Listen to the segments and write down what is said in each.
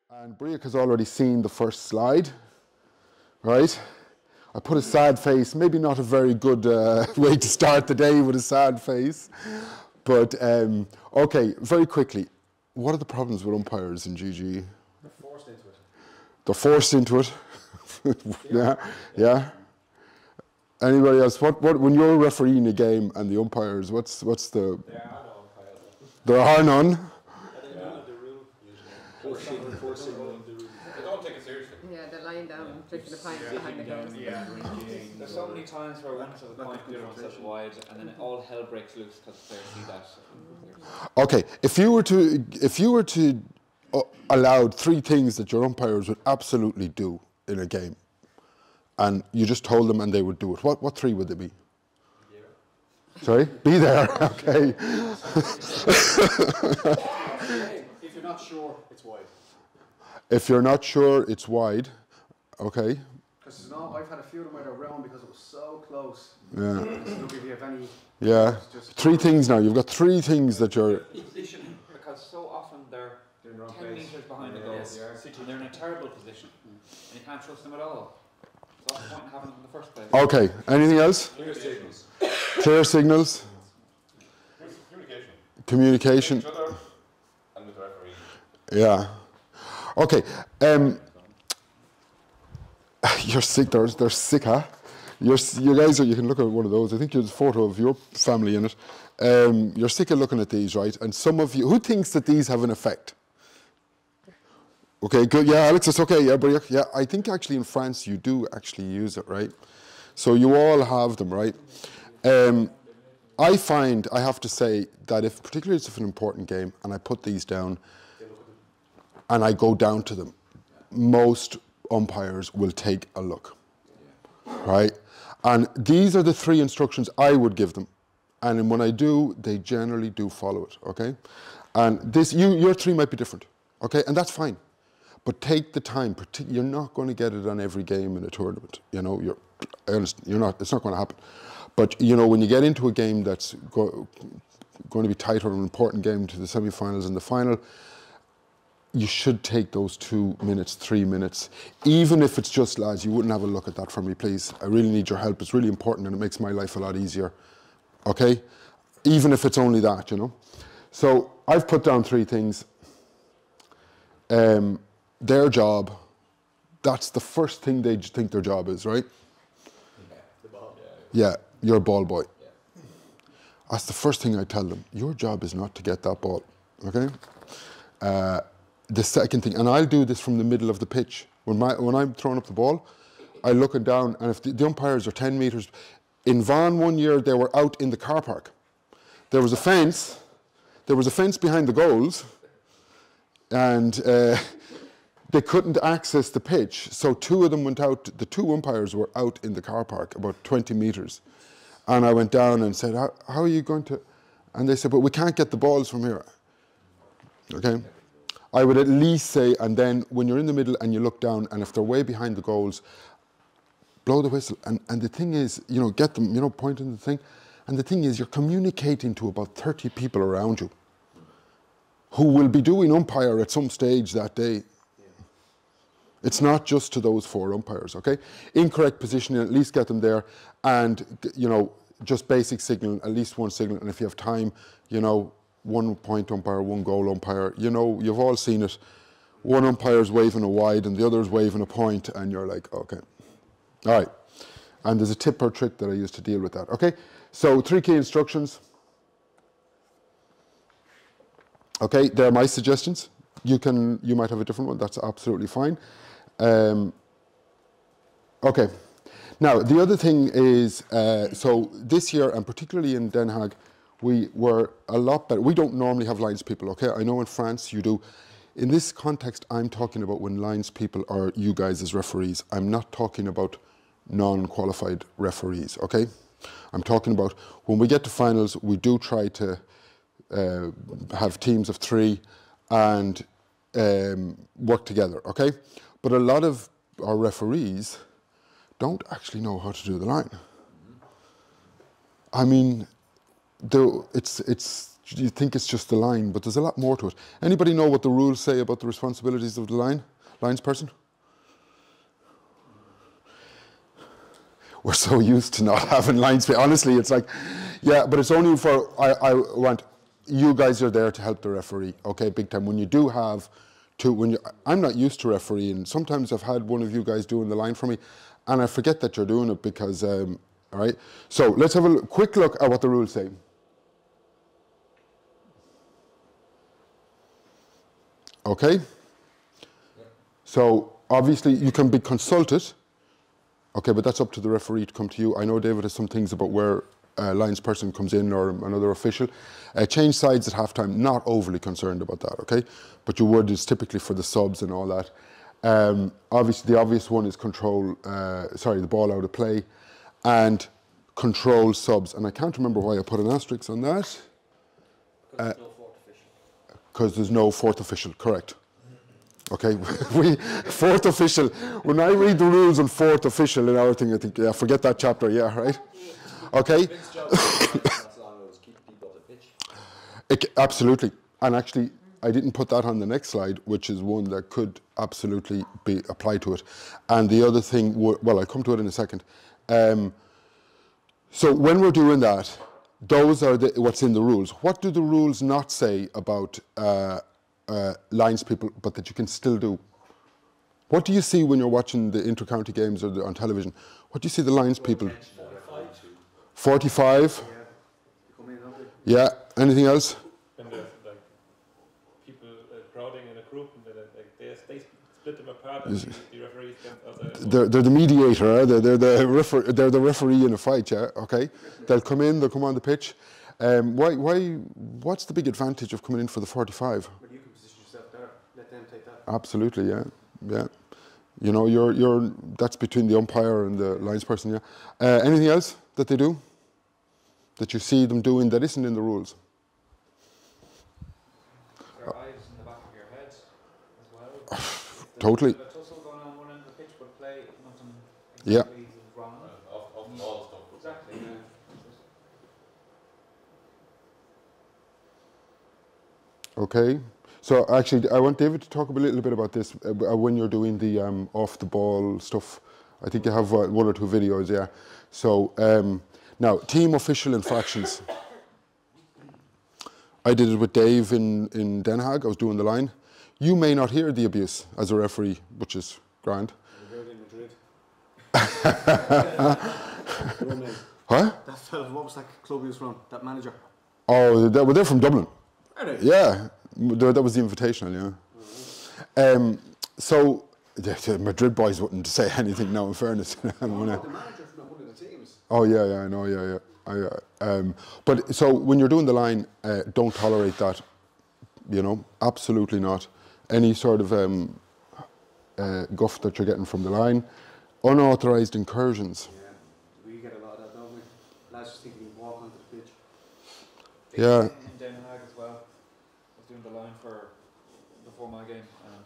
And Briac has already seen the first slide, right? I put a sad face, maybe not a very good way to start the day with a sad face. But, okay, very quickly, what are the problems with umpires in GG? They're forced into it. They're forced into it? Yeah. Anybody else? What, when you're refereeing a game and the umpires, what's the... There are no umpires. There are none? They don't know the rule, usually. Forcing the rule. They don't take it seriously. Yeah, they're lying down, drinking the pints behind the goals. Yeah. There's so many times where one to the point the other one's set wide, and then all hell breaks loose because the players see that. Okay, if you were to allow three things that your umpires would absolutely do in a game, and you just told them and they would do it, what three would they be? Sorry? Be there, okay. If you're not sure, it's wide. If you're not sure, it's wide, okay. Because I've had a few of them where they're round because it was so close. Yeah. Look if you have any... Yeah. Three things now. You've got three things that you're... Position, because so often they're in the wrong 10 place. metres behind the goals, and they're in a terrible position, and you can't trust them at all. So what's the point in having them in the first place? Okay, anything else? Clear signals. Clear signals? Communication. Communication. With each other and with the referee. Yeah. Okay. You're sick. They're sick, huh? You guys are. You can look at one of those. I think there's a photo of your family in it. You're sick of looking at these, right? And some of you, who thinks that these have an effect? Okay, good. Yeah, Alex, it's okay. Yeah, Briac. Yeah, I think actually in France you do actually use it, right? So you all have them, right? I find, I have to say, that if, particularly if it's an important game, and I put these down, and I go down to them, most umpires will take a look, right? And these are the three instructions I would give them. And when I do, they generally do follow it, okay? And this, your three might be different, okay? And that's fine. But take the time. You're not going to get it on every game in a tournament. You know, you're not. It's not going to happen. But you know, when you get into a game that's going to be tight or an important game to the semi-finals and the final, you should take those 2 minutes, 3 minutes, even if it's just, lads, you wouldn't have a look at that for me, please. I really need your help. It's really important and it makes my life a lot easier. Okay, even if it's only that, you know. So I've put down three things. Their job, that's the first thing they think their job is, right? The ball. Yeah, you're a ball boy. Yeah. That's the first thing I tell them. Your job is not to get that ball, okay? The second thing, and I'll do this from the middle of the pitch. When I'm throwing up the ball, I look it down, and if the umpires are 10 metres, in Vaughan one year, they were out in the car park. There was a fence behind the goals, and they couldn't access the pitch, so two of them went out. The two umpires were out in the car park, about 20 metres. And I went down and said, how are you going to... And they said, but we can't get the balls from here. Okay? I would at least say, and then when you're in the middle and you look down, and if they're way behind the goals, blow the whistle. And the thing is, you know, get them, you know, point in the thing. And the thing is, you're communicating to about 30 people around you who will be doing umpire at some stage that day. It's not just to those four umpires, okay? Incorrect positioning, at least get them there. And, you know, just basic signal, at least one signal. And if you have time, you know, 1 point umpire, 1 goal umpire. You know, you've all seen it. One umpire's waving a wide and the other's waving a point, and you're like, okay. All right. And there's a tip or trick that I use to deal with that, okay? So 3 key instructions. Okay, they're my suggestions. You might have a different one, that's absolutely fine. Okay, now the other thing is, so this year, and particularly in Den Haag, we were a lot better. We don't normally have lines people, okay? I know in France you do. In this context, I'm talking about when lines people are you guys as referees. I'm not talking about non-qualified referees, okay? I'm talking about when we get to finals, we do try to have teams of 3 and work together, okay? But a lot of our referees don't actually know how to do the line. I mean, it's you think it's just the line, but there's a lot more to it. Anybody know what the rules say about the responsibilities of the linesperson? We're so used to not having lines. Honestly, it's like, yeah, but it's only for, I want, you guys are there to help the referee, okay, big time. When you do have to, I'm not used to refereeing. Sometimes I've had one of you guys doing the line for me, and I forget that you're doing it because, all right. So let's have a quick look at what the rules say. Okay? So obviously you can be consulted, okay, but that's up to the referee to come to you. I know David has some things about where a linesperson comes in or another official. Change sides at halftime, not overly concerned about that, okay? But you would, is typically for the subs and all that. Obviously, the obvious one is the ball out of play and control subs. And I can't remember why I put an asterisk on that. Because there's no fourth official, correct. Okay, fourth official. When I read the rules on fourth official in our thing, I think, yeah, forget that chapter, yeah, right? Okay. Absolutely. And actually, I didn't put that on the next slide, which is one that could absolutely be applied to it. And the other thing, well, I'll come to it in a second. So when we're doing that, those are what's in the rules. What do the rules not say about lines people, but that you can still do? What do you see when you're watching the inter-county games or on television? What do you see the lines people? 45? Yeah. Anything else? And there's like people crowding in a group, and they split them apart, and the referees can. They're the mediator. They're the referee in a fight. Yeah. Okay. They'll come on the pitch. What's the big advantage of coming in for the 45? But you can position yourself there. Let them take that. Absolutely. Yeah. Yeah. You know, that's between the umpire and the linesperson. Yeah. Anything else that they do that you see them doing that isn't in the rules? Your eyes in the back of your head as well. Totally. There's a tussle going on one end of the pitch, but play nothing Yeah. exactly is wrong. Off ball stuff. Exactly. Okay. So actually, I want David to talk a little bit about this when you're doing the off the ball stuff. I think you have one or two videos, yeah. So now, team official infractions. I did it with Dave in Den Haag. I was doing the line. You may not hear the abuse as a referee, which is grand. We heard in Madrid. Huh? That fella, what was that club he was from? That manager? Oh, they're from Dublin. Are they? Yeah, that was the invitational, yeah. So, the Madrid boys wouldn't say anything now, in fairness. The manager's not one of the teams. Oh, yeah, I know, yeah. But so when you're doing the line, don't tolerate that, you know, absolutely not. Any sort of guff that you're getting from the line. Unauthorised incursions. Yeah, we get a lot of that, don't we? Lads just think you can walk onto the pitch. Yeah. In Den Haag as well. I was doing the line before my game, and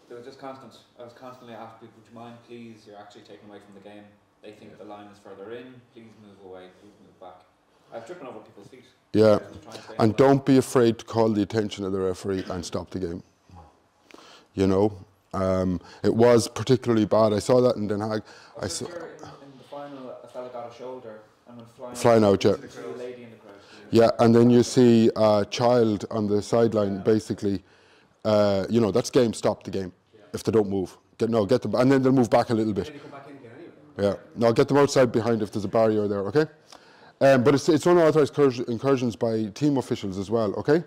they were just constant. I was constantly asking people, would you mind, please, you're actually taken away from the game. They think the line is further in, please move away, please move back. I'm tripping over people's feet. Yeah, and don't be afraid to call the attention of the referee and stop the game. You know, it was particularly bad. I saw that in Den Haag. I saw in the final, a fella got a shoulder and went flying out, yeah. a lady in the crowd. Yeah, and then you see a child on the sideline, basically. You know, that's game. Stop the game if they don't move. Get them, and then they'll move back a little bit. Then you come back in again anyway. Yeah, no, get them outside behind if there's a barrier there, okay? But it's unauthorised incursions by team officials as well, okay?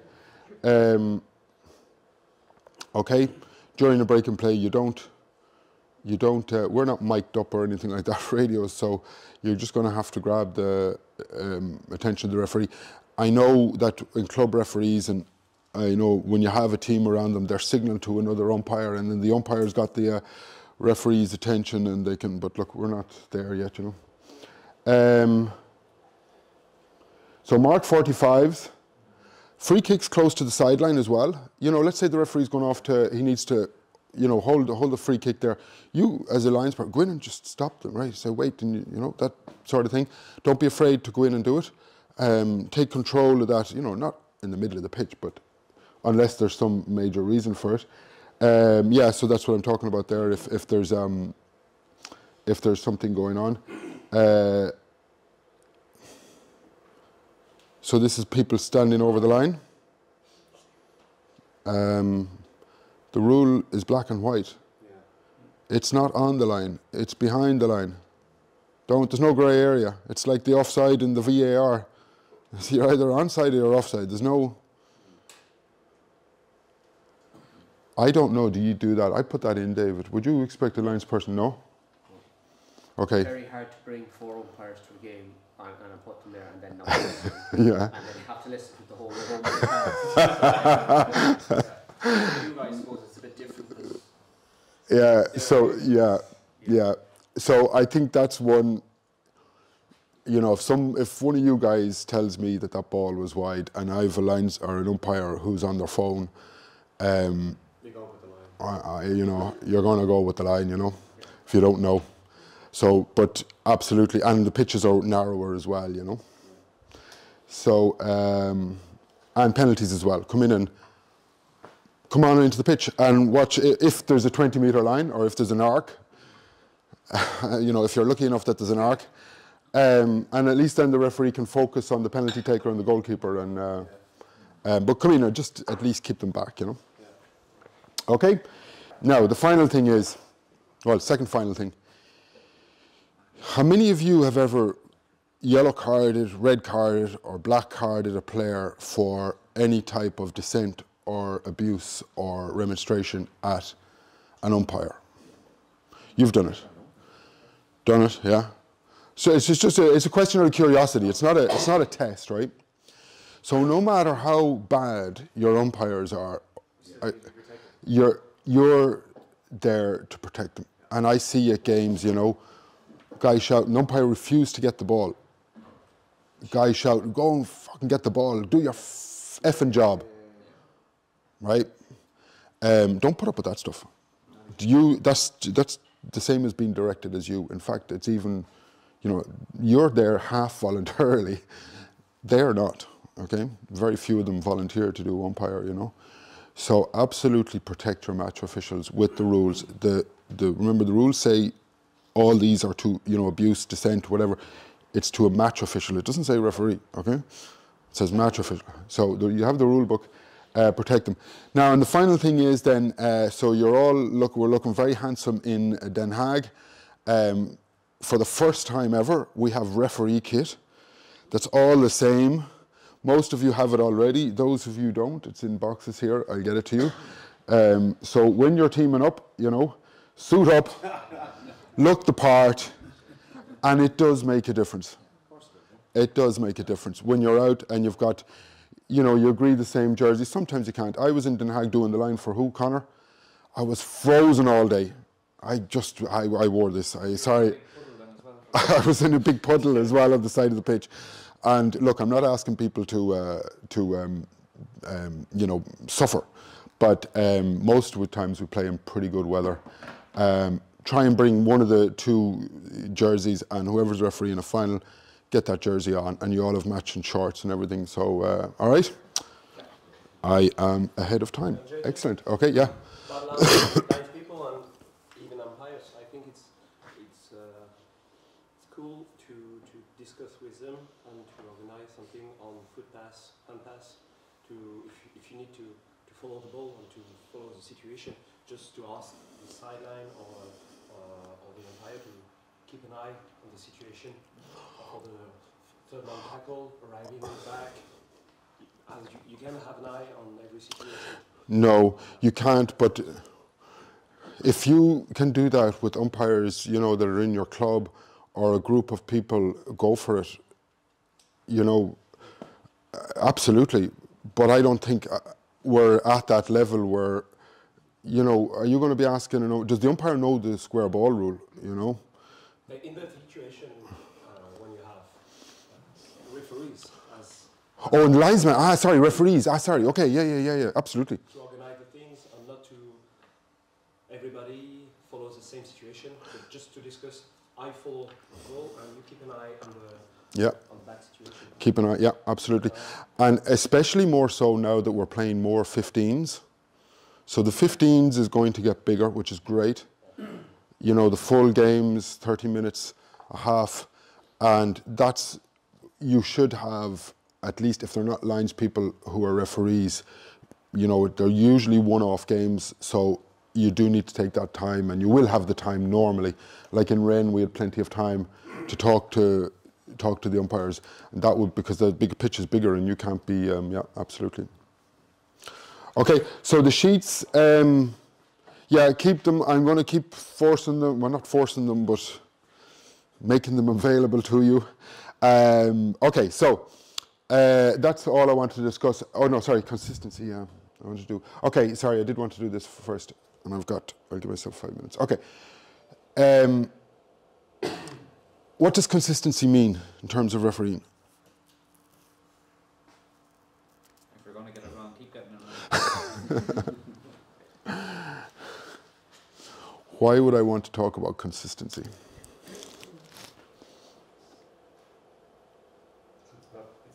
Okay, during a break and play, you don't. We're not mic'd up or anything like that, radios, so you're just going to have to grab the attention of the referee. I know that in club referees, and I know when you have a team around them, they're signaling to another umpire, and then the umpire's got the referee's attention, and they can. But look, we're not there yet, you know. So mark 45s, free kicks close to the sideline as well. You know, let's say the referee's going off he needs to, you know, hold the free kick there. You, as a linesman, go in and just stop them, right? Say, wait, and you know, that sort of thing. Don't be afraid to go in and do it. take control of that, you know, not in the middle of the pitch, but unless there's some major reason for it. Yeah, so that's what I'm talking about there. If there's something going on. So this is people standing over the line. The rule is black and white. Yeah. It's not on the line, it's behind the line. There's no grey area. It's like the offside in the VAR. You're either onside or offside. There's no... I don't know, do you do that? I put that in, David. Would you expect a lines person? No? Okay. It's very hard to bring 4 umpires to a game and put them there and then not listen. Yeah. And then you have to listen to the whole umpire. You guys suppose it's a bit different than... Yeah, so, yeah. So I think that's one, you know, if one of you guys tells me that ball was wide and I have a lines or an umpire who's on their phone, They go with the line. you know, you're going to go with the line, you know, if you don't know. So, but absolutely, and the pitches are narrower as well, you know. So, and penalties as well. Come on into the pitch and watch if there's a 20-metre line or if there's an arc. You know, if you're lucky enough that there's an arc, and at least then the referee can focus on the penalty taker and the goalkeeper. And but come in and just at least keep them back, you know. Yeah. Okay. Now the final thing is, well, second final thing. How many of you have ever yellow carded, red carded, or black carded a player for any type of dissent or abuse or remonstration at an umpire? You've done it. Done it, yeah. So it's a question of curiosity. It's not a test, right? So no matter how bad your umpires are, you're there to protect them. And I see at games, you know, guys shout, an umpire refused to get the ball. Guys shout, go and fucking get the ball, do your effing job, right? Don't put up with that stuff. That's the same as being directed as you. In fact, it's even, you know, you're there half voluntarily. They're not, okay? Very few of them volunteer to do umpire, you know. So absolutely protect your match officials with the rules. Remember, the rules say all these are to, you know, abuse, dissent, whatever. It's to a match official. It doesn't say referee, okay? It says match official. So you have the rule book. Protect them. Now, and the final thing is then, so we're looking very handsome in Den Haag. For the first time ever, we have referee kit. That's all the same. Most of you have it already. Those of you don't, it's in boxes here. I'll get it to you. So when you're teaming up, you know, suit up, look the part, and it does make a difference. It does make a difference. When you're out and you've got, you know, you agree the same jersey. Sometimes you can't. I was in Den Haag doing the line for who, Connor? I was frozen all day. I wore this. I was in a big puddle as well on the side of the pitch. And look, I'm not asking people to you know, suffer. But most of the times we play in pretty good weather. Try and bring one of the 2 jerseys, and whoever's refereeing a final, get that jersey on, and you all have matching shorts and everything. So, all right. I am ahead of time. Excellent. Okay, yeah. But nice people and even umpires, I think it's cool to discuss with them and to organize something on foot pass, hand pass. If you need to follow the ball and to follow the situation, just to ask the sideline or the umpire to keep an eye on the situation for the third man tackle, arriving in the back. And you can have an eye on every situation. No, you can't, but if you can do that with umpires, you know, that are in your club or a group of people, go for it. You know, absolutely. But I don't think we're at that level where, you know, are you going to be asking, does the umpire know the square ball rule, you know? In that situation, when you have referees as... Oh, and linesmen, sorry, referees, sorry, okay, yeah, absolutely. To organize the things and not to everybody follows the same situation, but just to discuss, I follow the ball and you keep an eye on Yeah. on that situation. Keep an eye, yeah, absolutely. And especially more so now that we're playing more 15s. So the 15s is going to get bigger, which is great. You know, the full games, 30 minutes, a half. And that's, you should have, at least if they're not lines people who are referees, you know, they're usually one-off games. So you do need to take that time, and you will have the time normally. Like in Rennes, we had plenty of time to talk to the umpires, and that would, because the big pitch is bigger and you can't be, yeah, absolutely. Okay, so the sheets, yeah, keep them. I'm going to keep forcing them, well, not forcing them, but making them available to you. Okay, so that's all I wanted to discuss. Oh no, sorry, consistency, yeah, I want to do. Okay, sorry, I did want to do this first, and I'll give myself 5 minutes. Okay. What does consistency mean in terms of refereeing? If you're going to get it wrong, keep getting it wrong. Why would I want to talk about consistency? It's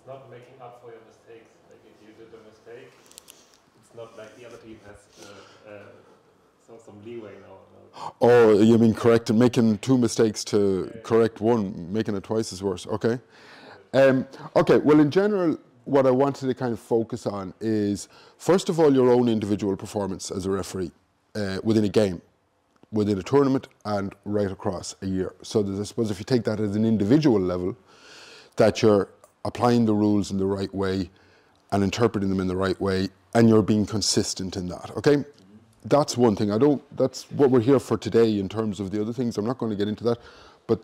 not making up for your mistakes. Like if you did a mistake, it's not like the other team has some leeway now. Oh, you mean correcting, making 2 mistakes to correct one, making it twice as worse. Okay. Okay, well in general, what I wanted to kind of focus on is, first of all, your own individual performance as a referee within a game, within a tournament, and right across a year. So I suppose if you take that as an individual level, that you're applying the rules in the right way and interpreting them in the right way, and you're being consistent in that, okay? That's one thing. That's what we're here for today in terms of the other things. I'm not going to get into that, but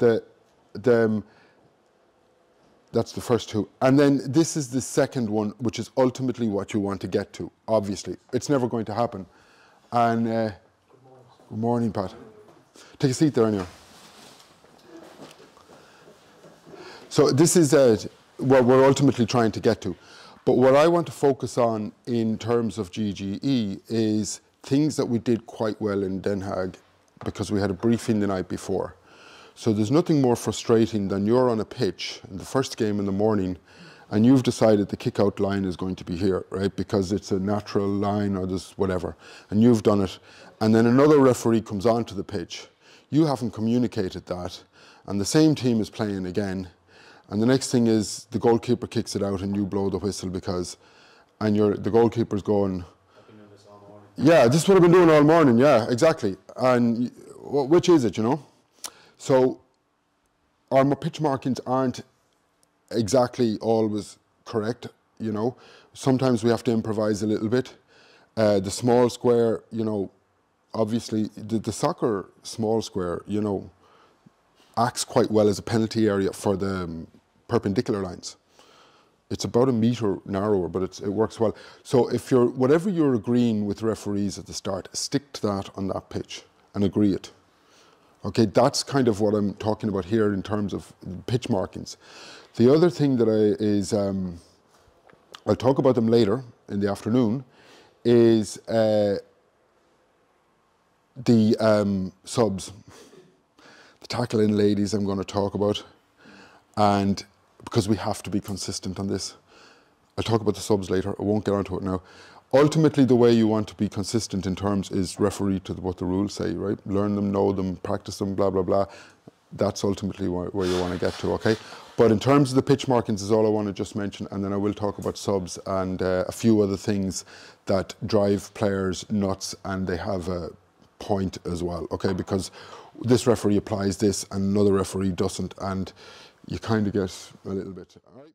that's the first 2. And then this is the second one, which is ultimately what you want to get to, obviously. It's never going to happen. And good morning, Pat. Take a seat there anyway. So this is what we're ultimately trying to get to. But what I want to focus on in terms of GGE is things that we did quite well in Den Haag, because we had a briefing the night before. So there's nothing more frustrating than you're on a pitch in the first game in the morning and you've decided the kick-out line is going to be here, right? Because it's a natural line or there's whatever, and you've done it. And then another referee comes onto the pitch. You haven't communicated that, and the same team is playing again. And the next thing is the goalkeeper kicks it out and you blow the whistle because, and the goalkeeper's going, yeah, this is what I've been doing all morning. Yeah, exactly. And which is it, you know? So our pitch markings aren't exactly always correct, you know. Sometimes we have to improvise a little bit. The small square, you know, obviously the soccer small square, you know, acts quite well as a penalty area for the perpendicular lines. It's about 1 metre narrower, but it works well. So if whatever you're agreeing with referees at the start, stick to that on that pitch and agree it. Okay, that's kind of what I'm talking about here in terms of pitch markings. The other thing that I'll talk about them later in the afternoon, is the subs. The tackle-in ladies I'm going to talk about, and because we have to be consistent on this. I'll talk about the subs later, I won't get onto it now. Ultimately, the way you want to be consistent in terms is referee to what the rules say, right? Learn them, know them, practice them, blah, blah, blah. That's ultimately where you want to get to, okay? But in terms of the pitch markings is all I want to just mention, and then I will talk about subs and a few other things that drive players nuts, and they have a point as well, okay? Because this referee applies this and another referee doesn't, and you kind of get a little bit, all right?